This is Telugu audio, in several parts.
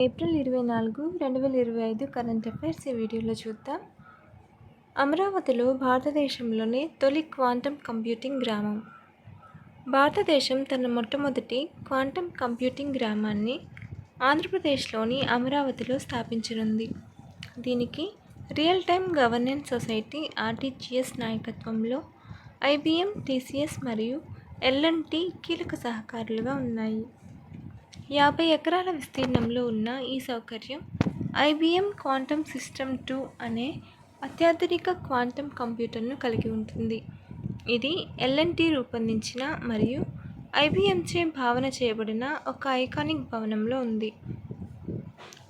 ఏప్రిల్ 24, 2025 కరెంట్ అఫైర్స్ ఈ వీడియోలో చూద్దాం. అమరావతిలో భారతదేశంలోనే తొలి క్వాంటమ్ కంప్యూటింగ్ గ్రామం. భారతదేశం తన మొట్టమొదటి క్వాంటమ్ కంప్యూటింగ్ గ్రామాన్ని ఆంధ్రప్రదేశ్లోని అమరావతిలో స్థాపించనుంది. దీనికి real time governance society (RTGS) నాయకత్వంలో IBM, TCS మరియు L&T కీలక సహకారులుగా ఉన్నాయి. 50 ఎకరాల విస్తీర్ణంలో ఉన్న ఈ సౌకర్యం IBM క్వాంటమ్ సిస్టమ్ 2 అనే అత్యాధునిక క్వాంటమ్ కంప్యూటర్ను కలిగి ఉంటుంది. ఇది L&T రూపొందించిన మరియు IBMచే భావన చేయబడిన ఒక ఐకానిక్ భవనంలో ఉంది.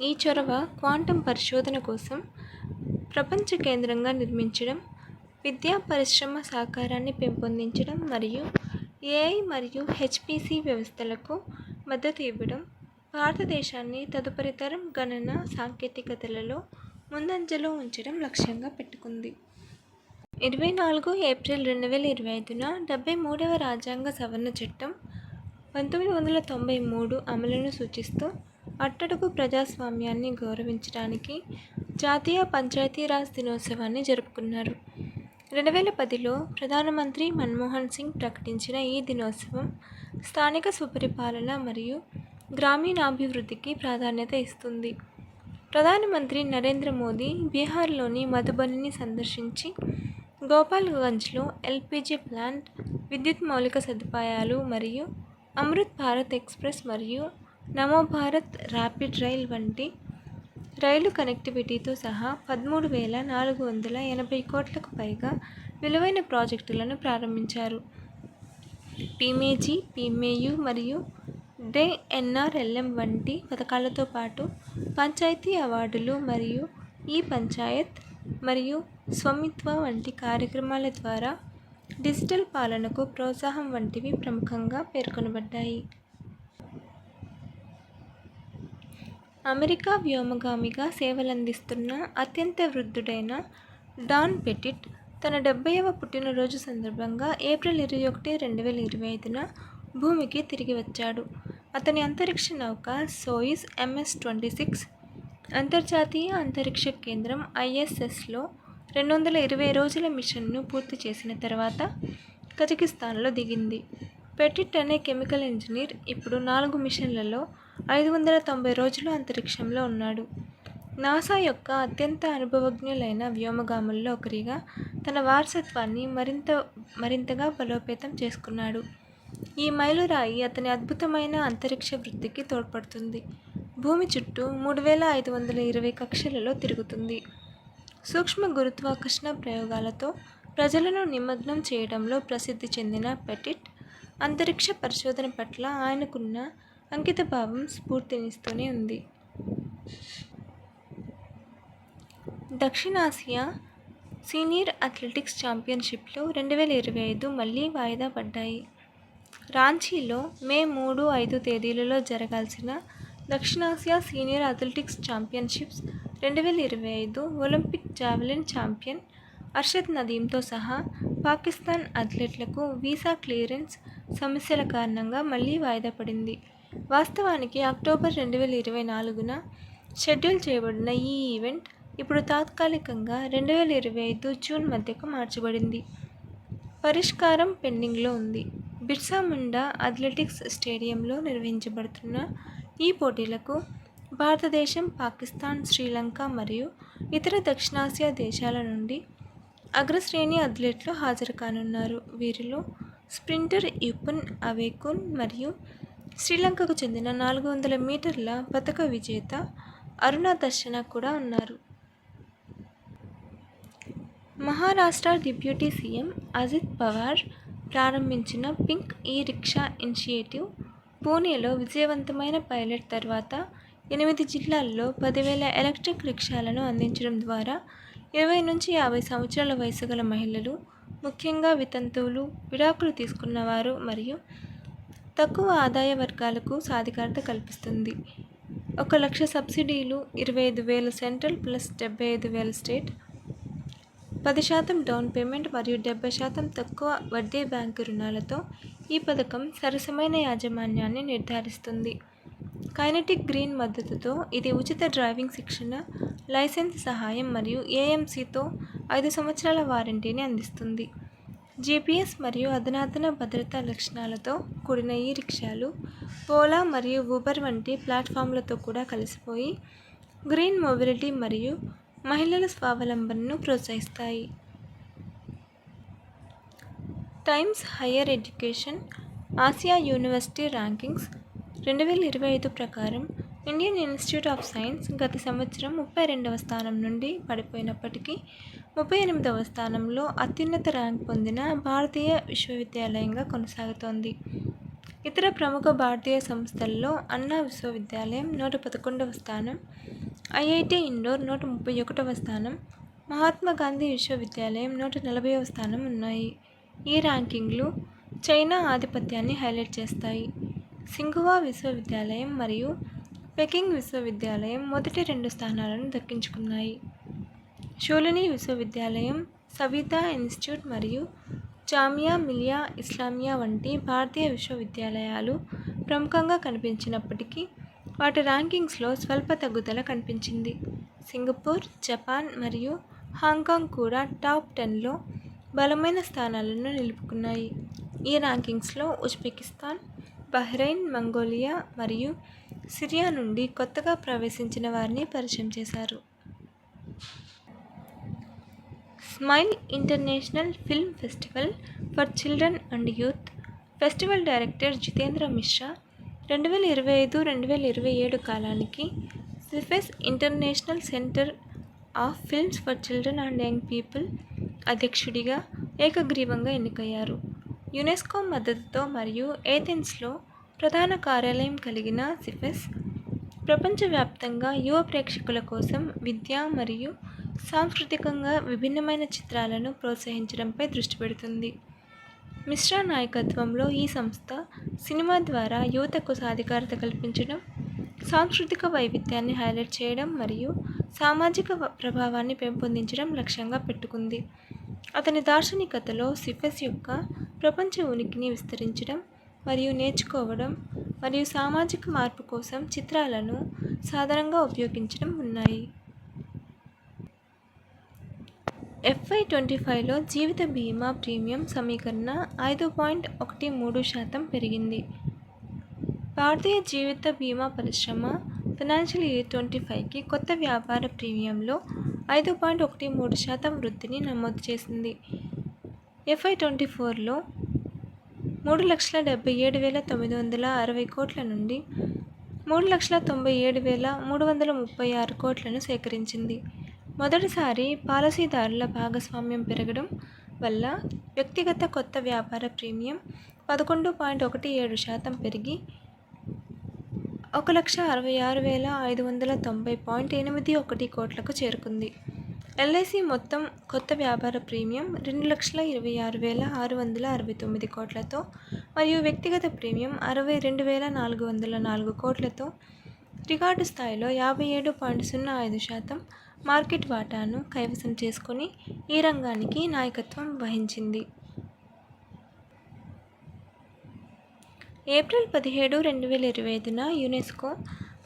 ఈ చొరవ క్వాంటమ్ పరిశోధన కోసం ప్రపంచ కేంద్రంగా నిర్మించడం, విద్యా పరిశ్రమ సహకారాన్ని పెంపొందించడం మరియు AI మరియు HPC వ్యవస్థలకు మద్దతు ఇవ్వడం భారతదేశాన్ని తదుపరి తరం గణన సాంకేతికతలలో ముందంజలో ఉంచడం లక్ష్యంగా పెట్టుకుంది. 24 ఏప్రిల్ 2025న 73వ రాజ్యాంగ సవరణ చట్టం 1993 అమలును సూచిస్తూ అట్టడుగు ప్రజాస్వామ్యాన్ని గౌరవించడానికి జాతీయ పంచాయతీరాజ్ దినోత్సవాన్ని జరుపుకున్నారు. 2010లో ప్రధానమంత్రి మన్మోహన్ సింగ్ ప్రకటించిన ఈ దినోత్సవం స్థానిక స్వపరిపాలన మరియు గ్రామీణాభివృద్ధికి ప్రాధాన్యత ఇస్తుంది. ప్రధానమంత్రి నరేంద్ర మోదీ బీహార్లోని మధుబనిని సందర్శించి గోపాల్గంజ్లో LPG ప్లాంట్, విద్యుత్ మౌలిక సదుపాయాలు మరియు అమృత్ భారత్ ఎక్స్ప్రెస్ మరియు నమో భారత్ ర్యాపిడ్ రైల్ వంటి రైలు కనెక్టివిటీతో సహా 13,480 కోట్లకు పైగా విలువైన ప్రాజెక్టులను ప్రారంభించారు. పీమేజీ, పీమేయు మరియు DNRLM వంటి పథకాలతో పాటు పంచాయతీ అవార్డులు మరియు ఈ-పంచాయత్ మరియు స్వామిత్వ వంటి కార్యక్రమాల ద్వారా డిజిటల్ పాలనకు ప్రోత్సాహం వంటివి ప్రముఖంగా పేర్కొనబడ్డాయి. అమెరికా వ్యోమగామిగా సేవలందిస్తున్న అత్యంత వృద్ధుడైన డాన్ పెటిట్ తన 70వ పుట్టినరోజు సందర్భంగా ఏప్రిల్ 21, 2025న భూమికి తిరిగి వచ్చాడు. అతని అంతరిక్ష నౌక సోయుజ్ MS-26 అంతర్జాతీయ అంతరిక్ష కేంద్రం ISSలో 220 రోజుల మిషన్ను పూర్తి చేసిన తర్వాత కజకిస్తాన్లో దిగింది. పెటిట్ అనే కెమికల్ ఇంజనీర్ ఇప్పుడు 4 మిషన్లలో 590 రోజులు అంతరిక్షంలో ఉన్నాడు. నాసా యొక్క అత్యంత అనుభవజ్ఞులైన వ్యోమగాముల్లో ఒకరిగా తన వారసత్వాన్ని మరింతగా బలోపేతం చేసుకున్నాడు. ఈ మైలురాయి అతని అద్భుతమైన అంతరిక్ష వృత్తికి తోడ్పడుతుంది. భూమి చుట్టూ 3,520 కక్షలలో తిరుగుతుంది. సూక్ష్మ గురుత్వాకర్షణ ప్రయోగాలతో ప్రజలను నిమగ్నం చేయడంలో ప్రసిద్ధి చెందిన పెటిట్ అంతరిక్ష పరిశోధన పట్ల ఆయనకున్న అంకితభావం స్ఫూర్తినిస్తూనే ఉంది. దక్షిణాసియా సీనియర్ అథ్లెటిక్స్ ఛాంపియన్షిప్లు 2025 మళ్లీ వాయిదా పడ్డాయి. రాంచీలో మే 3, 5 తేదీలలో జరగాల్సిన దక్షిణాసియా senior athletics championships 2025 Olympic javelin champion Arshad నదీమ్తో సహా పాకిస్తాన్ అథ్లెట్లకు వీసా క్లియరెన్స్ సమస్యల కారణంగా మళ్లీ వాయిదా పడింది. వాస్తవానికి అక్టోబర్ 2024న షెడ్యూల్ చేయబడిన ఈ ఈవెంట్ ఇప్పుడు తాత్కాలికంగా 2025 జూన్ మధ్యకు మార్చబడింది. పరిష్కారం పెండింగ్లో ఉంది. బిర్సా ముండా అథ్లెటిక్స్ స్టేడియంలో నిర్వహించబడుతున్న ఈ పోటీలకు భారతదేశం, పాకిస్తాన్, శ్రీలంక మరియు ఇతర దక్షిణాసియా దేశాల నుండి అగ్రశ్రేణి అథ్లెట్లు హాజరు కానున్నారు. వీరిలో స్ప్రింటర్ యుపన్ అవేకున్ మరియు శ్రీలంకకు చెందిన 400 మీటర్ల పతక విజేత అరుణ దర్శన కూడా ఉన్నారు. మహారాష్ట్ర డిప్యూటీ సీఎం అజిత్ పవార్ ప్రారంభించిన పింక్ ఈ-రిక్షా ఇనిషియేటివ్ పూణేలో విజయవంతమైన పైలట్ తర్వాత 8 జిల్లాల్లో 10,000 ఎలక్ట్రిక్ రిక్షాలను అందించడం ద్వారా 20 నుంచి 50 సంవత్సరాల వయసు గల మహిళలు, ముఖ్యంగా వితంతువులు, విడాకులు తీసుకున్నవారు మరియు తక్కువ ఆదాయ వర్గాలకు సాధికారత కల్పిస్తుంది. 1,00,000 సబ్సిడీలు, 25,000 central plus 75,000 state, 10% down payment మరియు 70% తక్కువ వడ్డీ బ్యాంకు రుణాలతో ఈ పథకం సరసమైన యాజమాన్యాన్ని నిర్ధారిస్తుంది. కైనెటిక్ గ్రీన్ మద్దతుతో ఇది ఉచిత డ్రైవింగ్ శిక్షణ, లైసెన్స్ సహాయం మరియు ఏఎంసీతో 5 సంవత్సరాల వారంటీని అందిస్తుంది. జీపీఎస్ మరియు అధునాతన భద్రతా లక్షణాలతో కూడిన ఈ రిక్షాలు ఓలా మరియు ఊబర్ వంటి ప్లాట్ఫామ్లతో కూడా కలిసిపోయి గ్రీన్ మొబిలిటీ మరియు మహిళల స్వావలంబనను ప్రోత్సహిస్తాయి. Times higher education Asia university rankings 2025 ప్రకారం ఇండియన్ ఇన్స్టిట్యూట్ ఆఫ్ సైన్స్ గత సంవత్సరం 32వ స్థానం నుండి పడిపోయినప్పటికీ 38వ స్థానంలో అత్యున్నత ర్యాంక్ పొందిన భారతీయ విశ్వవిద్యాలయంగా కొనసాగుతోంది. ఇతర ప్రముఖ భారతీయ సంస్థల్లో అన్నా విశ్వవిద్యాలయం 111వ స్థానం, ఐఐటి ఇండోర్ 131వ స్థానం, మహాత్మా గాంధీ విశ్వవిద్యాలయం 140వ స్థానం ఉన్నాయి. ఈ ర్యాంకింగ్లు చైనా ఆధిపత్యాన్ని హైలైట్ చేస్తాయి. సింఘువా విశ్వవిద్యాలయం మరియు పెకింగ్ విశ్వవిద్యాలయం మొదటి 2 స్థానాలను దక్కించుకున్నాయి. షోలిని విశ్వవిద్యాలయం, సవితా ఇన్స్టిట్యూట్ మరియు జామియా మిలియా ఇస్లామియా వంటి భారతీయ విశ్వవిద్యాలయాలు ప్రముఖంగా కనిపించినప్పటికీ వాటి ర్యాంకింగ్స్లో స్వల్ప తగ్గుదల కనిపించింది. సింగపూర్, జపాన్ మరియు హాంకాంగ్ కూడా టాప్ 10లో బలమైన స్థానాలను నిలుపుకున్నాయి. ఈ ర్యాంకింగ్స్లో ఉజ్బెకిస్తాన్, బహ్రెయిన్, మంగోలియా మరియు సిరియా నుండి కొత్తగా ప్రవేశించిన వారిని పరిచయం చేశారు. Smile International Film Festival for Children and Youth Festival director Jitendra Mishra 2025-2027 కాలానికి CIFEJ International Centre of Films for Children and Young People అధ్యక్షుడిగా ఏకగ్రీవంగా ఎన్నికయ్యారు. యునెస్కో మద్దతుతో మరియు ఏథెన్స్లో ప్రధాన కార్యాలయం కలిగిన సిఫెస్ ప్రపంచవ్యాప్తంగా యువ ప్రేక్షకుల కోసం విద్య మరియు సాంస్కృతికంగా విభిన్నమైన చిత్రాలను ప్రోత్సహించడంపై దృష్టి పెడుతుంది. మిశ్రా నాయకత్వంలో ఈ సంస్థ సినిమా ద్వారా యువతకు సాధికారత కల్పించడం, సాంస్కృతిక వైవిధ్యాన్ని హైలైట్ చేయడం మరియు సామాజిక ప్రభావాన్ని పెంపొందించడం లక్ష్యంగా పెట్టుకుంది. అతని దార్శనికతలో సిఫెస్ యొక్క ప్రపంచ ఉనికిని విస్తరించడం మరియు నేర్చుకోవడం మరియు సామాజిక మార్పు కోసం చిత్రాలను సాధారణంగా ఉపయోగించడం ఉన్నాయి. FY25లో జీవిత బీమా ప్రీమియం సమీకరణ 5.13% పెరిగింది. భారతీయ జీవిత బీమా పరిశ్రమ ఫైనాన్షియల్ ఇయర్ 25కి కొత్త వ్యాపార ప్రీమియంలో 5.13% వృద్ధిని నమోదు చేసింది. FY24లో 3,77,960 కోట్ల నుండి 3,97,336 కోట్లను సేకరించింది. మొదటిసారి పాలసీదారుల భాగస్వామ్యం పెరగడం వల్ల వ్యక్తిగత కొత్త వ్యాపార ప్రీమియం 11.17% పెరిగి 1,66,590.81 కోట్లకు చేరుకుంది. ఎల్ఐసి మొత్తం కొత్త వ్యాపార ప్రీమియం 2,26,669 కోట్లతో మరియు వ్యక్తిగత ప్రీమియం 62,404 కోట్లతో రికార్డు స్థాయిలో 57.05% మార్కెట్ వాటాను కైవసం చేసుకొని ఈ రంగానికి నాయకత్వం వహించింది. ఏప్రిల్ 17, 2025న యునెస్కో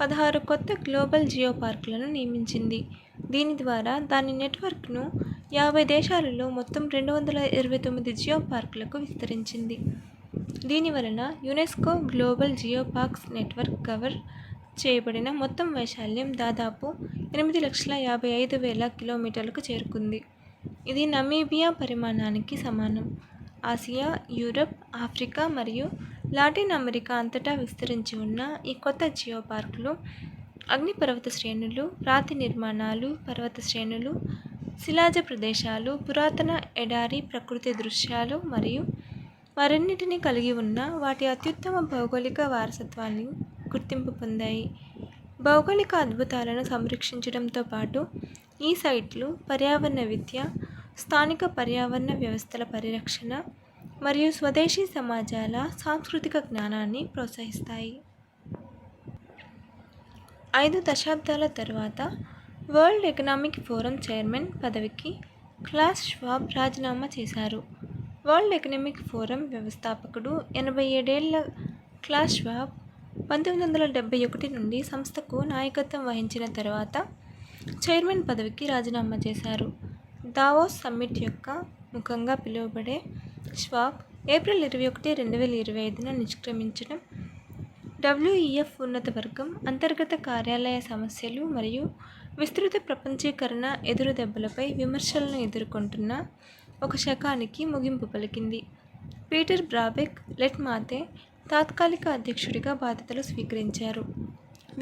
16 కొత్త గ్లోబల్ జియో పార్కులను నియమించింది. దీని ద్వారా దాని నెట్వర్క్ను 50 దేశాలలో మొత్తం 229 జియో పార్కులకు విస్తరించింది. దీని వలన UNESCO global geoparks network cover చేయబడిన మొత్తం వైశాల్యం దాదాపు 8,55,000 కిలోమీటర్లకు చేరుకుంది. ఇది నమీబియా పరిమాణానికి సమానం. ఆసియా, యూరప్, ఆఫ్రికా మరియు లాటిన్ అమెరికా అంతటా విస్తరించి ఉన్న ఈ కొత్త జియో పార్కులు అగ్నిపర్వత శ్రేణులు, రాతి నిర్మాణాలు, పర్వత శ్రేణులు, శిలాజ ప్రదేశాలు, పురాతన ఎడారి ప్రకృతి దృశ్యాలు మరియు మరిన్నిటిని కలిగి ఉన్న వాటి అత్యుత్తమ భౌగోళిక వారసత్వాన్ని గుర్తింపు పొందాయి. భౌగోళిక అద్భుతాలను సంరక్షించడంతో పాటు ఈ సైట్లు పర్యావరణ విద్య, స్థానిక పర్యావరణ వ్యవస్థల పరిరక్షణ మరియు స్వదేశీ సమాజాల సాంస్కృతిక జ్ఞానాన్ని ప్రోత్సహిస్తాయి. 5 దశాబ్దాల తర్వాత వరల్డ్ ఎకనామిక్ ఫోరం చైర్మన్ పదవికి క్లాస్ ష్వాబ్ రాజీనామా చేశారు. వరల్డ్ ఎకనామిక్ ఫోరం వ్యవస్థాపకుడు 87 ఏళ్ల క్లాస్ ష్వాబ్ 1971 నుండి సంస్థకు నాయకత్వం వహించిన తర్వాత చైర్మన్ పదవికి రాజీనామా చేశారు. దావోస్ సమ్మిట్ యొక్క ముఖంగా పిలువబడే ష్వాబ్ ఏప్రిల్ 21, 2025న నిష్క్రమించడం WEF ఉన్నత వర్గం అంతర్గత కార్యాలయ సమస్యలు మరియు విస్తృత ప్రపంచీకరణ ఎదురుదెబ్బలపై విమర్శలను ఎదుర్కొంటున్న ఒక శకానికి ముగింపు పలికింది. పీటర్ బ్రాబెక్ లెట్మాతే తాత్కాలిక అధ్యక్షుడిగా బాధ్యతలు స్వీకరించారు.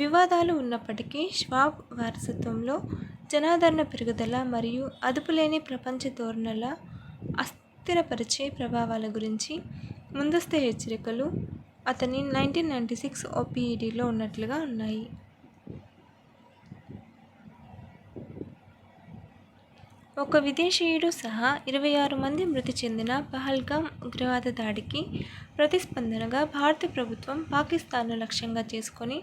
వివాదాలు ఉన్నప్పటికీ ష్వాబ్ వారసత్వంలో జనాదరణ పెరుగుదల మరియు అదుపులేని ప్రపంచ ధోరణుల అస్థిరపరిచే ప్రభావాల గురించి ముందస్తు హెచ్చరికలు అతని 1996 OPEDలో ఉన్నట్లుగా ఉన్నాయి. ఒక విదేశీయుడు సహా 26 మంది మృతి చెందిన పహల్గామ్ ఉగ్రవాద దాడికి ప్రతిస్పందనగా భారత ప్రభుత్వం పాకిస్తాన్ను లక్ష్యంగా చేసుకొని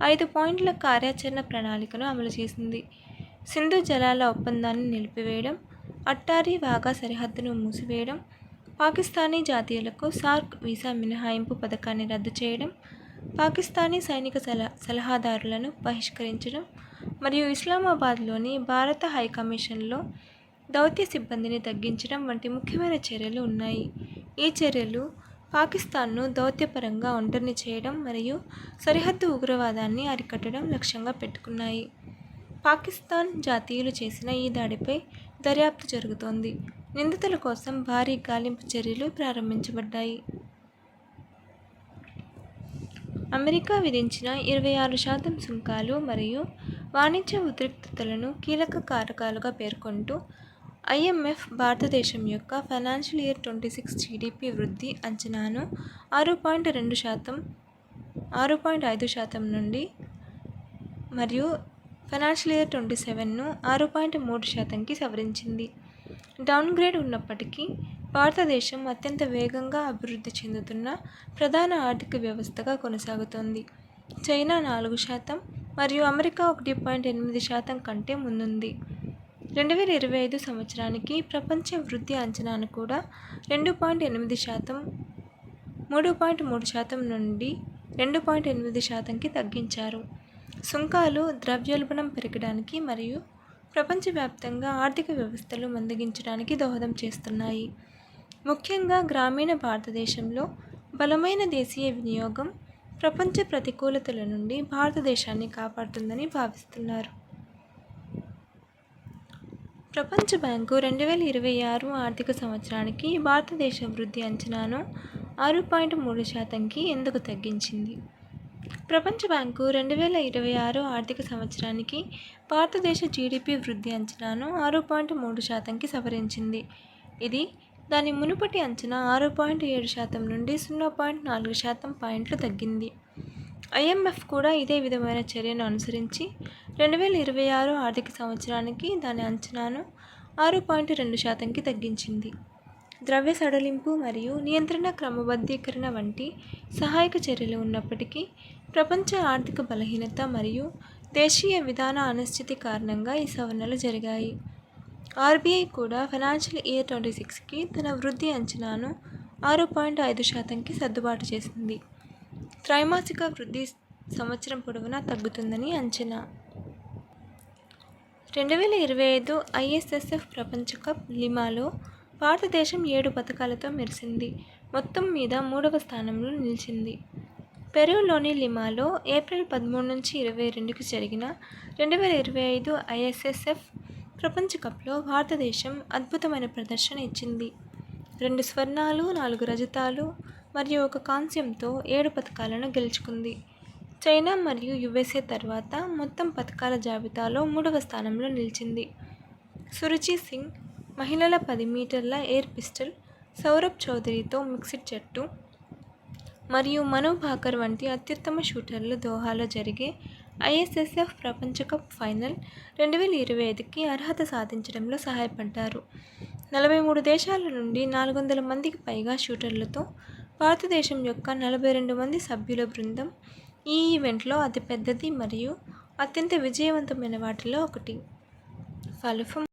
5 పాయింట్ల కార్యాచరణ ప్రణాళికను అమలు చేసింది. సింధు జలాల ఒప్పందాన్ని నిలిపివేయడం, అట్టారీ వాఘా సరిహద్దును మూసివేయడం, పాకిస్తానీ జాతీయులకు సార్క్ వీసా మినహాయింపు పథకాన్ని రద్దు చేయడం, పాకిస్తానీ సైనిక సలహాదారులను బహిష్కరించడం మరియు ఇస్లామాబాద్లోని భారత హైకమిషన్లో దౌత్య సిబ్బందిని తగ్గించడం వంటి ముఖ్యమైన చర్యలు ఉన్నాయి. ఈ చర్యలు పాకిస్తాన్ను దౌత్యపరంగా ఒంటరిని చేయడం మరియు సరిహద్దు ఉగ్రవాదాన్ని అరికట్టడం లక్ష్యంగా పెట్టుకున్నాయి. పాకిస్తాన్ జాతీయులు చేసిన ఈ దాడిపై దర్యాప్తు జరుగుతోంది. నిందితుల కోసం భారీ గాలింపు చర్యలు ప్రారంభించబడ్డాయి. అమెరికా విధించిన 26% సుంకాలు మరియు వాణిజ్య ఉద్రిక్తతలను కీలక కారకాలుగా పేర్కొంటూ IMF భారతదేశం యొక్క ఫైనాన్షియల్ ఇయర్ 26 GDP వృద్ధి అంచనాను 6.5% నుండి మరియు ఫైనాన్షియల్ ఇయర్ 27ను 6.3%కి సవరించింది. డౌన్గ్రేడ్ ఉన్నప్పటికీ భారతదేశం అత్యంత వేగంగా అభివృద్ధి చెందుతున్న ప్రధాన ఆర్థిక వ్యవస్థగా కొనసాగుతోంది. చైనా 4% మరియు అమెరికా 1.8% కంటే ముందుంది. 2025 సంవత్సరానికి ప్రపంచ వృద్ధి అంచనాను కూడా 2.8%, 3.3% నుండి 2.8%కి తగ్గించారు. సుంకాలు ద్రవ్యోల్బణం పెరగడానికి మరియు ప్రపంచవ్యాప్తంగా ఆర్థిక వ్యవస్థలు మందగించడానికి దోహదం చేస్తున్నాయి. ముఖ్యంగా గ్రామీణ భారతదేశంలో బలమైన దేశీయ వినియోగం ప్రపంచ ప్రతికూలతల నుండి భారతదేశాన్ని కాపాడుతుందని భావిస్తున్నారు. ప్రపంచ బ్యాంకు 2026 ఆర్థిక సంవత్సరానికి భారతదేశ వృద్ధి అంచనాను 6.3%కి ఎందుకు తగ్గించింది? ప్రపంచ బ్యాంకు 2026 ఆర్థిక సంవత్సరానికి భారతదేశ GDP వృద్ధి అంచనాను 6.3%కి సవరించింది. ఇది దాని మునుపటి అంచనా 6.7% నుండి 0.4% పాయింట్లు తగ్గింది. IMF కూడా ఇదే విధమైన చర్యను అనుసరించి 2026 ఆర్థిక సంవత్సరానికి దాని అంచనాను 6.2%కి తగ్గించింది. ద్రవ్య సడలింపు మరియు నియంత్రణ క్రమబద్ధీకరణ వంటి సహాయక చర్యలు ఉన్నప్పటికీ ప్రపంచ ఆర్థిక బలహీనత మరియు దేశీయ విధాన అనిశ్చితి కారణంగా ఈ సవరణలు జరిగాయి. RBI కూడా ఫైనాన్షియల్ ఇయర్ 26కి తన వృద్ధి అంచనాను 6.5%కి సర్దుబాటు చేసింది. త్రైమాసిక వృద్ధి సంవత్సరం పొడవునా తగ్గుతుందని అంచనా. 2025 ISSF ప్రపంచ కప్ లిమాలో భారతదేశం 7 పతకాలతో మెరిసింది. మొత్తం మీద 3వ స్థానంలో నిలిచింది. పెరూలోని లిమాలో ఏప్రిల్ 13 నుంచి 22కి జరిగిన 2025 ISSF ప్రపంచ కప్లో భారతదేశం అద్భుతమైన ప్రదర్శన ఇచ్చింది. 2 స్వర్ణాలు, 4 రజతాలు మరియు 1 కాంస్యంతో 7 పతకాలను గెలుచుకుంది. చైనా మరియు USA తర్వాత మొత్తం పతకాల జాబితాలో 3వ స్థానంలో నిలిచింది. సురుచి సింగ్ మహిళల 10 మీటర్ల ఎయిర్ పిస్టల్, సౌరభ్ చౌదరితో మిక్స్డ్ జట్టు మరియు మను భాకర్ వంటి అత్యుత్తమ షూటర్లు దోహాలో జరిగే ISSF ప్రపంచ కప్ ఫైనల్ 2025కి అర్హత సాధించడంలో సహాయపడ్డారు. 43 దేశాల నుండి 400 మందికి పైగా షూటర్లతో భారతదేశం యొక్క 42 మంది సభ్యుల బృందం ఈ ఈవెంట్లో అతిపెద్దది మరియు అత్యంత విజయవంతమైన వాటిలో ఒకటి. ఫలుఫం